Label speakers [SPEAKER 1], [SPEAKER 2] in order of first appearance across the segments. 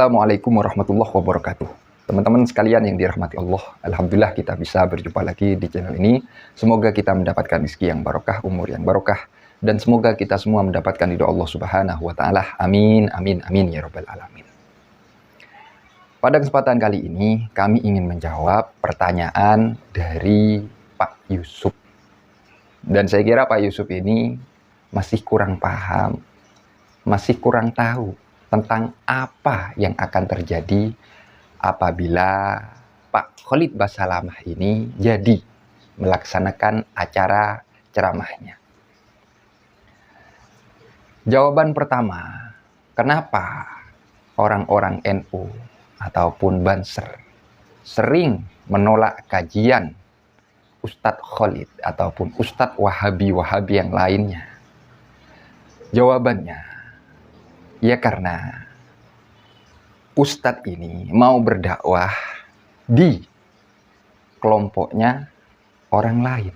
[SPEAKER 1] Assalamualaikum warahmatullahi wabarakatuh. Teman-teman sekalian yang dirahmati Allah, alhamdulillah kita bisa berjumpa lagi di channel ini. Semoga kita mendapatkan rezeki yang barokah, umur yang barokah, dan semoga kita semua mendapatkan ridho Allah Subhanahu wa taala. Amin amin amin ya rabbal alamin. Pada kesempatan kali ini kami ingin menjawab pertanyaan dari Pak Yusuf. Dan saya kira Pak Yusuf ini masih kurang paham, masih kurang tahu tentang apa yang akan terjadi apabila Pak Khalid Basalamah ini jadi melaksanakan acara ceramahnya. Jawaban pertama, kenapa orang-orang NU ataupun Banser sering menolak kajian Ustadz Khalid ataupun Ustadz Wahabi yang lainnya? Jawabannya, ya karena Ustadz ini mau berdakwah di kelompoknya orang lain.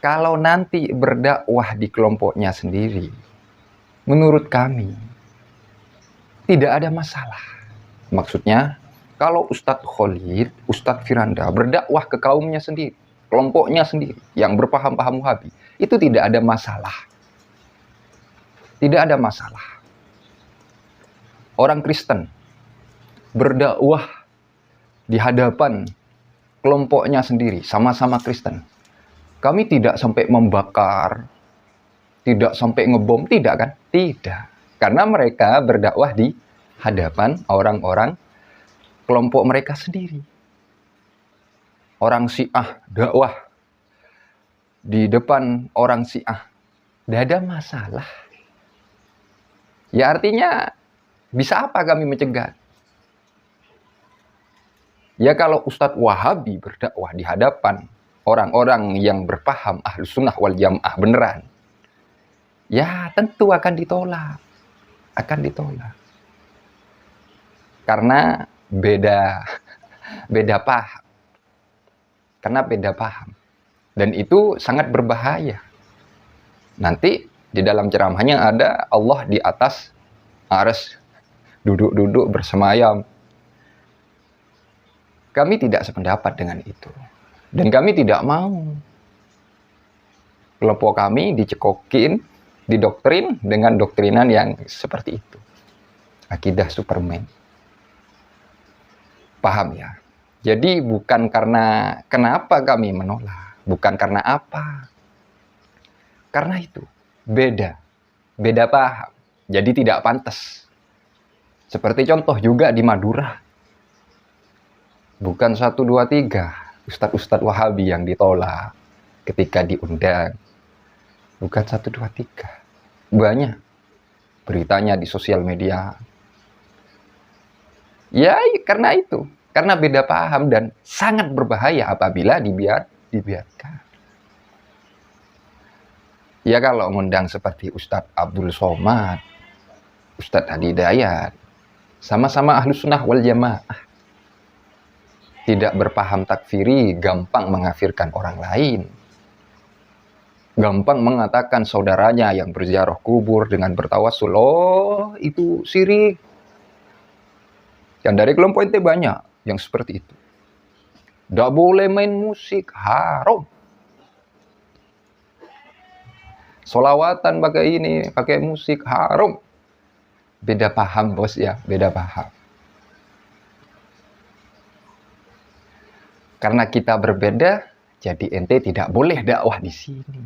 [SPEAKER 1] Kalau nanti berdakwah di kelompoknya sendiri, menurut kami tidak ada masalah. Maksudnya, kalau Ustadz Khalid, Ustadz Firanda berdakwah ke kaumnya sendiri, kelompoknya sendiri, yang berpaham-paham Wahabi, itu tidak ada masalah. Tidak ada masalah. Orang Kristen berdakwah di hadapan kelompoknya sendiri, sama-sama Kristen. Kami tidak sampai membakar, tidak sampai ngebom, tidak kan? Tidak. Karena mereka berdakwah di hadapan orang-orang kelompok mereka sendiri. Orang Syiah dakwah di depan orang Syiah. Tidak ada masalah. Ya artinya, bisa apa kami mencegah? Ya kalau Ustadz Wahabi berdakwah di hadapan orang-orang yang berpaham Ahlus Sunnah wal Jamaah beneran, ya tentu akan ditolak. Akan ditolak. Karena beda paham. Karena beda paham. Dan itu sangat berbahaya. Nanti di dalam ceramahnya ada Allah di atas arsy, duduk-duduk bersemayam. Kami tidak sependapat dengan itu. Dan kami tidak mau kelompok kami dicekokin, didoktrin dengan doktrinan yang seperti itu. Akidah Superman. Paham ya? Jadi bukan karena kenapa kami menolak. Bukan karena apa. Karena itu. Beda paham. Jadi tidak pantas. Seperti contoh juga di Madura. Bukan 1, 2, 3 Ustadz Wahabi yang ditolak ketika diundang. Bukan 1, 2, 3. Banyak beritanya di sosial media. Ya karena itu. Karena beda paham dan sangat berbahaya apabila dibiarkan. Ya kalau ngundang seperti Ustadz Abdul Somad, Ustadz Hadi Hidayat, sama-sama Ahlus Sunnah wal Jamaah. Tidak berpaham takfiri, gampang mengafirkan orang lain. Gampang mengatakan saudaranya yang berziarah kubur dengan bertawassul, oh itu syirik. Dan dari kelompok itu banyak yang seperti itu. Tidak boleh main musik, haram. Solawatan pakai ini, pakai musik, haram. Beda paham bos ya, beda paham. Karena kita berbeda, jadi ente tidak boleh dakwah di sini.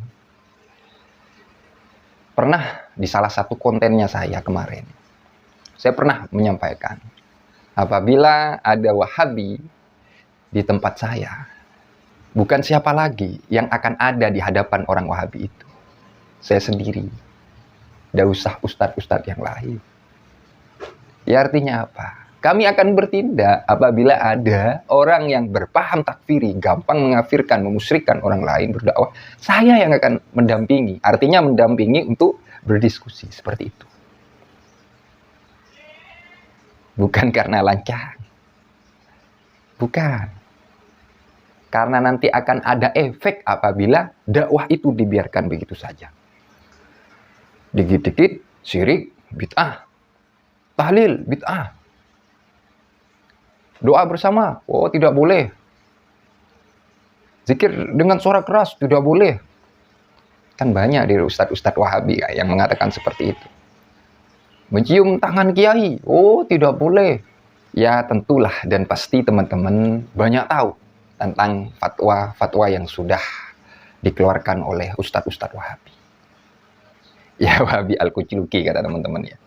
[SPEAKER 1] Pernah di salah satu kontennya saya kemarin, saya pernah menyampaikan, apabila ada Wahabi di tempat saya, bukan siapa lagi yang akan ada di hadapan orang Wahabi itu. Saya sendiri. Tidak usah ustadz-ustadz yang lain. Ya artinya apa? Kami akan bertindak apabila ada orang yang berpaham takfiri, gampang mengafirkan, memusyrikan orang lain berdakwah. Saya yang akan mendampingi. Artinya mendampingi untuk berdiskusi seperti itu. Bukan karena lancang. Bukan. Karena nanti akan ada efek apabila dakwah itu dibiarkan begitu saja. Dikit-dikit syirik, bid'ah. Tahlil, bid'ah. Doa bersama, oh tidak boleh. Zikir dengan suara keras, tidak boleh. Kan banyak dari ustadz-ustadz Wahabi yang mengatakan seperti itu. Mencium tangan kiai, oh tidak boleh. Ya tentulah dan pasti teman-teman banyak tahu tentang fatwa-fatwa yang sudah dikeluarkan oleh ustadz-ustadz Wahabi. Ya Wahabi Al-Kuciluki kata teman-teman ya.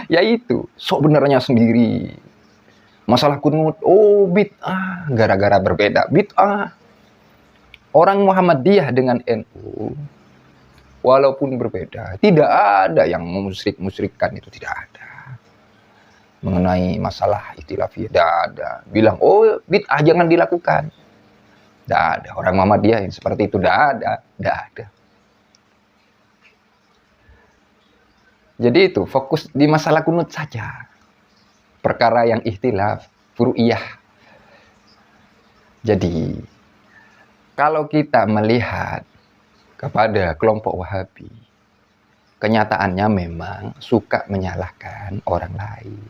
[SPEAKER 1] Ya itu, sok benernya sendiri. Masalah kunut, oh bid'ah, gara-gara berbeda, bid'ah. Orang Muhammadiyah dengan NU, walaupun berbeda, tidak ada yang musyrik-musyrikkan, itu tidak ada. Mengenai masalah ikhtilafiyah, tidak ada. Bilang, oh bid'ah jangan dilakukan. Tidak ada. Orang Muhammadiyah yang seperti itu, tidak ada. Tidak ada. Jadi itu, fokus di masalah kunut saja. Perkara yang ikhtilaf, furu'iyah. Jadi, kalau kita melihat kepada kelompok Wahabi, kenyataannya memang suka menyalahkan orang lain.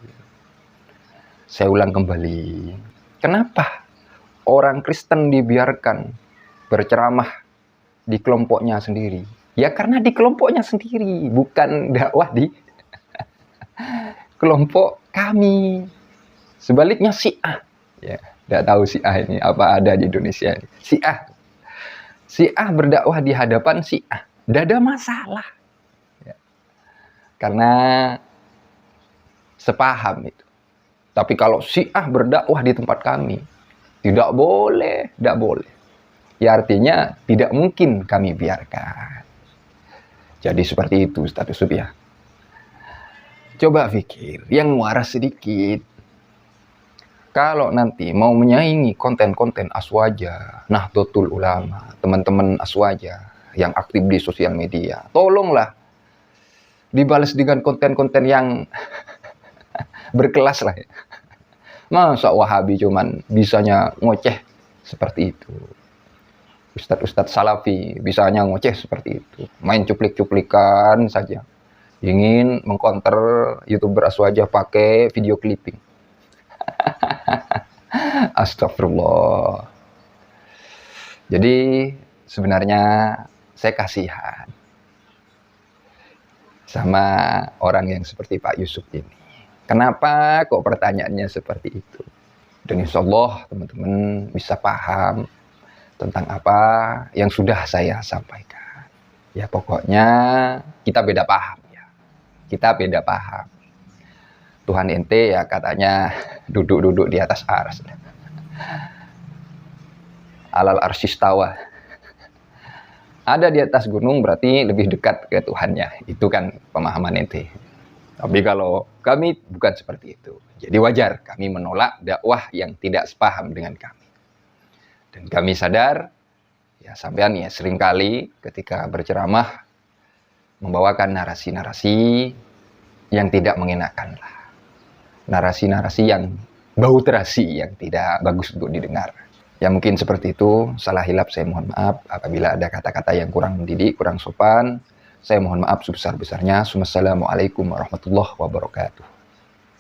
[SPEAKER 1] Saya ulang kembali, kenapa orang Kristen dibiarkan berceramah di kelompoknya sendiri? Ya karena di kelompoknya sendiri, bukan dakwah di kelompok kami. Sebaliknya Syiah, ya, tidak tahu Syiah ini apa ada di Indonesia ini. Syiah berdakwah di hadapan Syiah, tidak ada masalah, ya. Karena sepaham itu. Tapi kalau Syiah berdakwah di tempat kami, tidak boleh, tidak boleh. Ya artinya tidak mungkin kami biarkan. Jadi seperti itu Ustaz Yusuf ya. Coba pikir, yang waras sedikit. Kalau nanti mau menyaingi konten-konten Aswaja, Nahdlatul Ulama, teman-teman Aswaja yang aktif di sosial media, tolonglah dibalas dengan konten-konten yang berkelas lah ya. Masa Wahabi cuman bisanya ngoceh seperti itu. Ustadz-ustadz Salafi bisanya ngoceh seperti itu. Main cuplik-cuplikan saja. Ingin mengcounter YouTuber Aswaja pakai video clipping. Astagfirullah. Jadi sebenarnya saya kasihan sama orang yang seperti Pak Yusuf ini. Kenapa kok pertanyaannya seperti itu? Dan insya Allah teman-teman bisa paham tentang apa yang sudah saya sampaikan. Ya pokoknya kita beda paham ya. Kita beda paham. Tuhan ente ya katanya duduk-duduk di atas ars. Alal arsistawa. Ada di atas gunung berarti lebih dekat ke Tuhannya. Itu kan pemahaman ente. Tapi kalau kami bukan seperti itu. Jadi wajar kami menolak dakwah yang tidak sepaham dengan kami. Dan kami sadar, ya sampean ya seringkali ketika berceramah membawakan narasi-narasi yang tidak mengenakan lah. Narasi-narasi yang bau terasi, yang tidak bagus untuk didengar. Ya mungkin seperti itu, salah hilap saya mohon maaf. Apabila ada kata-kata yang kurang mendidik, kurang sopan, saya mohon maaf sebesar-besarnya. Wassalamualaikum warahmatullahi wabarakatuh.